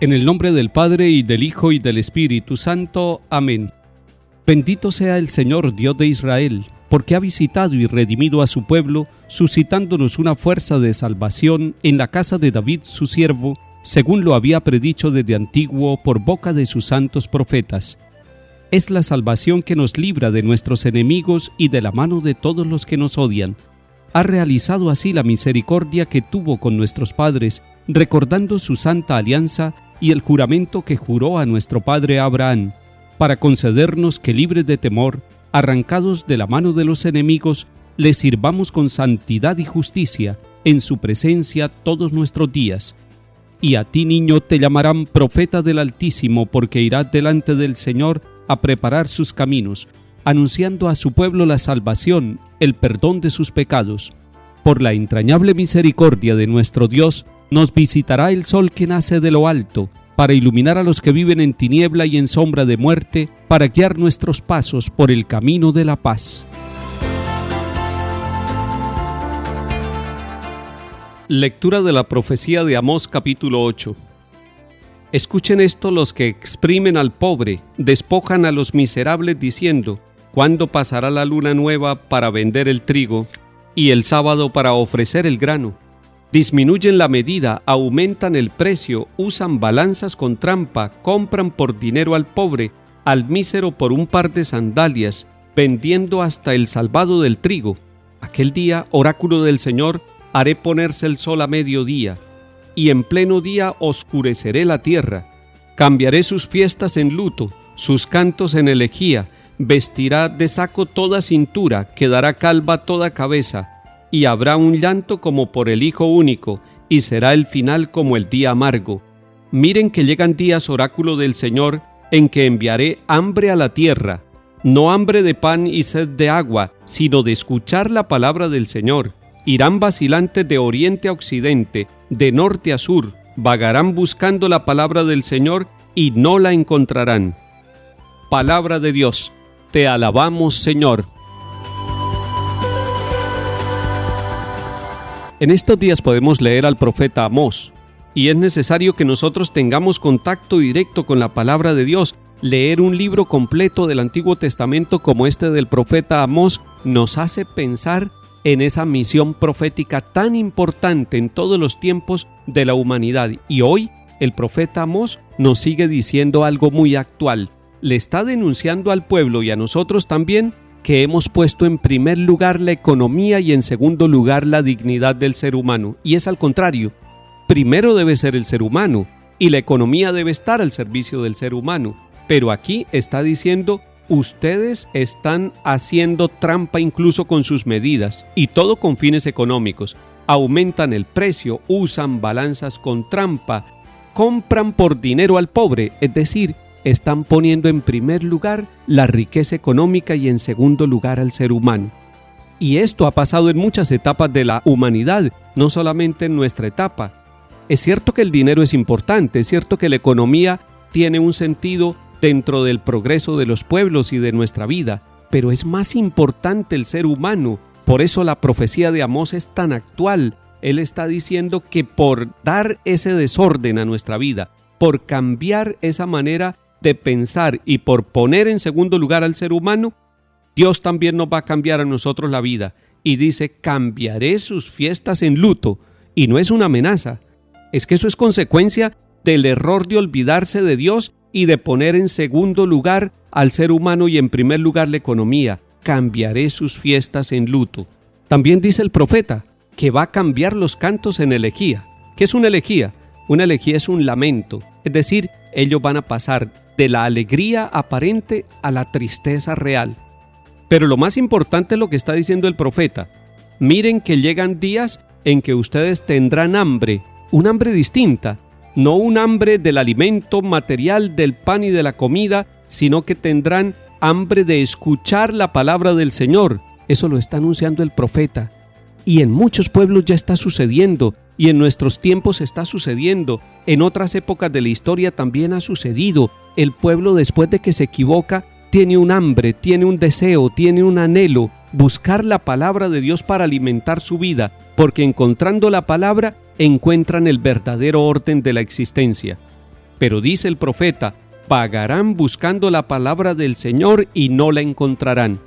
En el nombre del Padre, y del Hijo, y del Espíritu Santo. Amén. Bendito sea el Señor, Dios de Israel, porque ha visitado y redimido a su pueblo, suscitándonos una fuerza de salvación en la casa de David su siervo, según lo había predicho desde antiguo por boca de sus santos profetas. Es la salvación que nos libra de nuestros enemigos y de la mano de todos los que nos odian. Ha realizado así la misericordia que tuvo con nuestros padres, recordando su santa alianza y el juramento que juró a nuestro padre Abraham, para concedernos que, libres de temor, arrancados de la mano de los enemigos, le sirvamos con santidad y justicia en su presencia todos nuestros días. Y a ti, niño, te llamarán profeta del Altísimo, porque irás delante del Señor a preparar sus caminos, anunciando a su pueblo la salvación, el perdón de sus pecados. Por la entrañable misericordia de nuestro Dios, nos visitará el sol que nace de lo alto, para iluminar a los que viven en tiniebla y en sombra de muerte, para guiar nuestros pasos por el camino de la paz. Lectura de la profecía de Amós, capítulo 8. Escuchen esto los que exprimen al pobre, despojan a los miserables diciendo: ¿cuándo pasará la luna nueva para vender el trigo y el sábado para ofrecer el grano? Disminuyen la medida, aumentan el precio, usan balanzas con trampa, compran por dinero al pobre, al mísero por un par de sandalias, vendiendo hasta el salvado del trigo. Aquel día, oráculo del Señor, haré ponerse el sol a mediodía, y en pleno día oscureceré la tierra. Cambiaré sus fiestas en luto, sus cantos en elegía, vestirá de saco toda cintura, quedará calva toda cabeza, y habrá un llanto como por el hijo único, y será el final como el día amargo. Miren que llegan días, oráculo del Señor, en que enviaré hambre a la tierra, no hambre de pan y sed de agua, sino de escuchar la palabra del Señor. Irán vacilantes de oriente a occidente, de norte a sur, vagarán buscando la palabra del Señor y no la encontrarán. Palabra de Dios. Te alabamos, Señor. En estos días podemos leer al profeta Amós, y es necesario que nosotros tengamos contacto directo con la palabra de Dios. Leer un libro completo del Antiguo Testamento como este del profeta Amós nos hace pensar en esa misión profética tan importante en todos los tiempos de la humanidad. Y hoy el profeta Amós nos sigue diciendo algo muy actual. Le está denunciando al pueblo y a nosotros también que hemos puesto en primer lugar la economía y en segundo lugar la dignidad del ser humano. Y es al contrario. Primero debe ser el ser humano y la economía debe estar al servicio del ser humano. Pero aquí está diciendo: ustedes están haciendo trampa incluso con sus medidas, y todo con fines económicos. Aumentan el precio, usan balanzas con trampa, compran por dinero al pobre, es decir, están poniendo en primer lugar la riqueza económica y en segundo lugar al ser humano. Y esto ha pasado en muchas etapas de la humanidad, no solamente en nuestra etapa. Es cierto que el dinero es importante, es cierto que la economía tiene un sentido dentro del progreso de los pueblos y de nuestra vida, pero es más importante el ser humano. Por eso la profecía de Amós es tan actual. Él está diciendo que por dar ese desorden a nuestra vida, por cambiar esa manera de pensar y por poner en segundo lugar al ser humano, Dios también nos va a cambiar a nosotros la vida. Y dice: cambiaré sus fiestas en luto. Y no es una amenaza, es que eso es consecuencia del error de olvidarse de Dios y de poner en segundo lugar al ser humano y en primer lugar la economía. Cambiaré sus fiestas en luto. También dice el profeta que va a cambiar los cantos en elegía. ¿Qué es una elegía? Una elegía es un lamento, es decir, ellos van a pasar de la alegría aparente a la tristeza real. Pero lo más importante es lo que está diciendo el profeta. Miren que llegan días en que ustedes tendrán hambre, un hambre distinta. No un hambre del alimento material, del pan y de la comida, sino que tendrán hambre de escuchar la palabra del Señor. Eso lo está anunciando el profeta. Y en muchos pueblos ya está sucediendo, y en nuestros tiempos está sucediendo. En otras épocas de la historia también ha sucedido. El pueblo, después de que se equivoca, tiene un hambre, tiene un deseo, tiene un anhelo. Buscar la palabra de Dios para alimentar su vida, porque encontrando la palabra encuentran el verdadero orden de la existencia. Pero dice el profeta, vagarán buscando la palabra del Señor y no la encontrarán.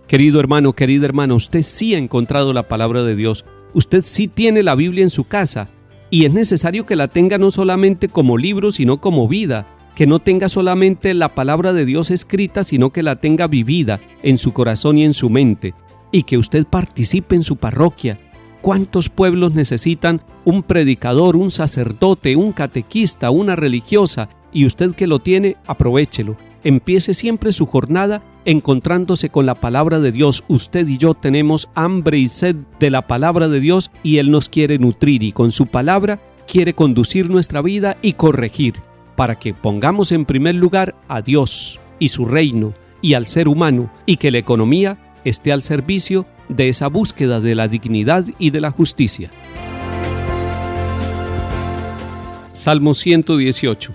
Querido hermano, querida hermana, usted sí ha encontrado la palabra de Dios. Usted sí tiene la Biblia en su casa. Y es necesario que la tenga no solamente como libro, sino como vida. Que no tenga solamente la palabra de Dios escrita, sino que la tenga vivida en su corazón y en su mente. Y que usted participe en su parroquia. ¿Cuántos pueblos necesitan un predicador, un sacerdote, un catequista, una religiosa? Y usted que lo tiene, aprovéchelo. Empiece siempre su jornada encontrándose con la palabra de Dios. Usted y yo tenemos hambre y sed de la palabra de Dios y Él nos quiere nutrir y con su palabra quiere conducir nuestra vida y corregir para que pongamos en primer lugar a Dios y su reino y al ser humano y que la economía esté al servicio de esa búsqueda de la dignidad y de la justicia. Salmo 118.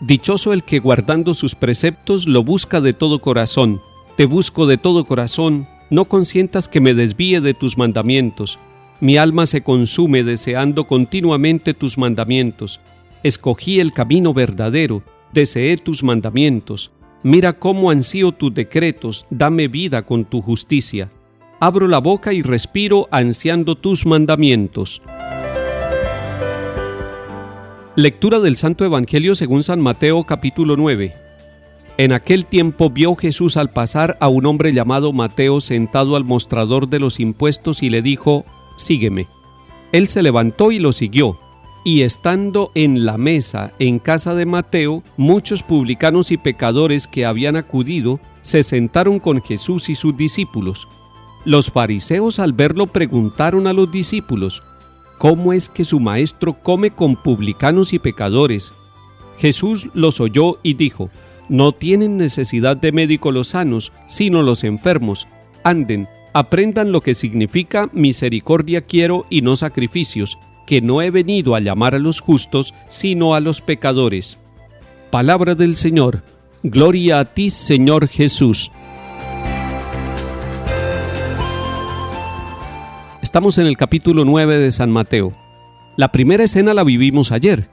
Dichoso el que guardando sus preceptos lo busca de todo corazón. Te busco de todo corazón, no consientas que me desvíe de tus mandamientos. Mi alma se consume deseando continuamente tus mandamientos. Escogí el camino verdadero, deseé tus mandamientos. Mira cómo ansío tus decretos, dame vida con tu justicia. Abro la boca y respiro ansiando tus mandamientos. Lectura del Santo Evangelio según San Mateo capítulo 9. En aquel tiempo vio Jesús al pasar a un hombre llamado Mateo sentado al mostrador de los impuestos y le dijo, sígueme. Él se levantó y lo siguió. Y estando en la mesa en casa de Mateo, muchos publicanos y pecadores que habían acudido se sentaron con Jesús y sus discípulos. Los fariseos al verlo preguntaron a los discípulos, ¿cómo es que su maestro come con publicanos y pecadores? Jesús los oyó y dijo, no tienen necesidad de médico los sanos, sino los enfermos. Anden, aprendan lo que significa misericordia quiero y no sacrificios, que no he venido a llamar a los justos, sino a los pecadores. Palabra del Señor. Gloria a ti, Señor Jesús. Estamos en el capítulo 9 de San Mateo. La primera escena la vivimos ayer.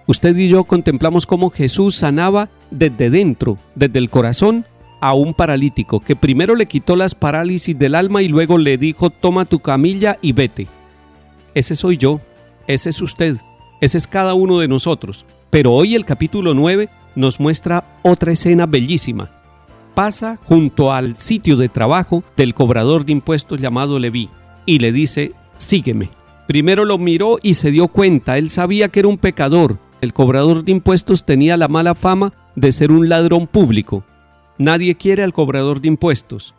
Usted y yo contemplamos cómo Jesús sanaba desde dentro, desde el corazón, a un paralítico, que primero le quitó las parálisis del alma y luego le dijo, toma tu camilla y vete. Ese soy yo, ese es usted, ese es cada uno de nosotros. Pero hoy el capítulo 9 nos muestra otra escena bellísima. Pasa junto al sitio de trabajo del cobrador de impuestos llamado Leví y le dice, sígueme. Primero lo miró y se dio cuenta, él sabía que era un pecador. El cobrador de impuestos tenía la mala fama de ser un ladrón público. Nadie quiere al cobrador de impuestos.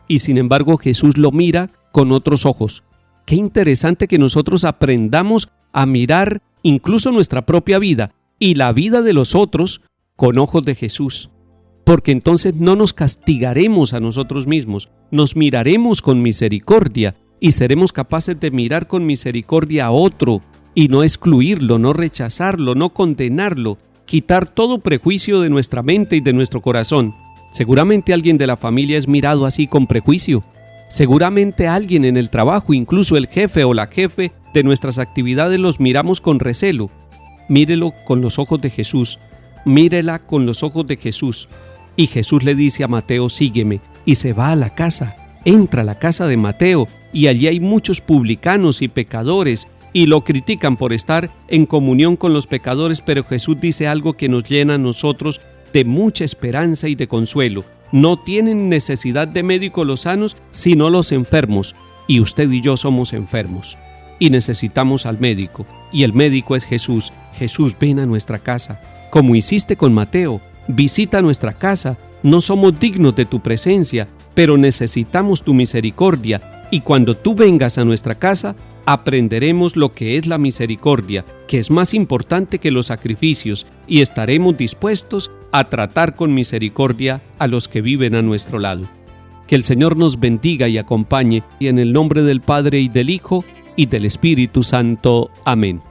Y sin embargo Jesús lo mira con otros ojos. Qué interesante que nosotros aprendamos a mirar incluso nuestra propia vida y la vida de los otros con ojos de Jesús. Porque entonces no nos castigaremos a nosotros mismos, nos miraremos con misericordia y seremos capaces de mirar con misericordia a otro y no excluirlo, no rechazarlo, no condenarlo, quitar todo prejuicio de nuestra mente y de nuestro corazón. Seguramente alguien de la familia es mirado así con prejuicio. Seguramente alguien en el trabajo, incluso el jefe o la jefe de nuestras actividades los miramos con recelo. Mírelo con los ojos de Jesús, mírela con los ojos de Jesús. Y Jesús le dice a Mateo, sígueme, y se va a la casa, entra a la casa de Mateo, y allí hay muchos publicanos y pecadores, y lo critican por estar en comunión con los pecadores, pero Jesús dice algo que nos llena a nosotros de mucha esperanza y de consuelo. No tienen necesidad de médicos los sanos, sino los enfermos, y usted y yo somos enfermos, y necesitamos al médico, y el médico es Jesús. Jesús, ven a nuestra casa, como hiciste con Mateo, visita nuestra casa. No somos dignos de tu presencia, pero necesitamos tu misericordia, y cuando tú vengas a nuestra casa, aprenderemos lo que es la misericordia, que es más importante que los sacrificios, y estaremos dispuestos a tratar con misericordia a los que viven a nuestro lado. Que el Señor nos bendiga y acompañe, y en el nombre del Padre y del Hijo y del Espíritu Santo. Amén.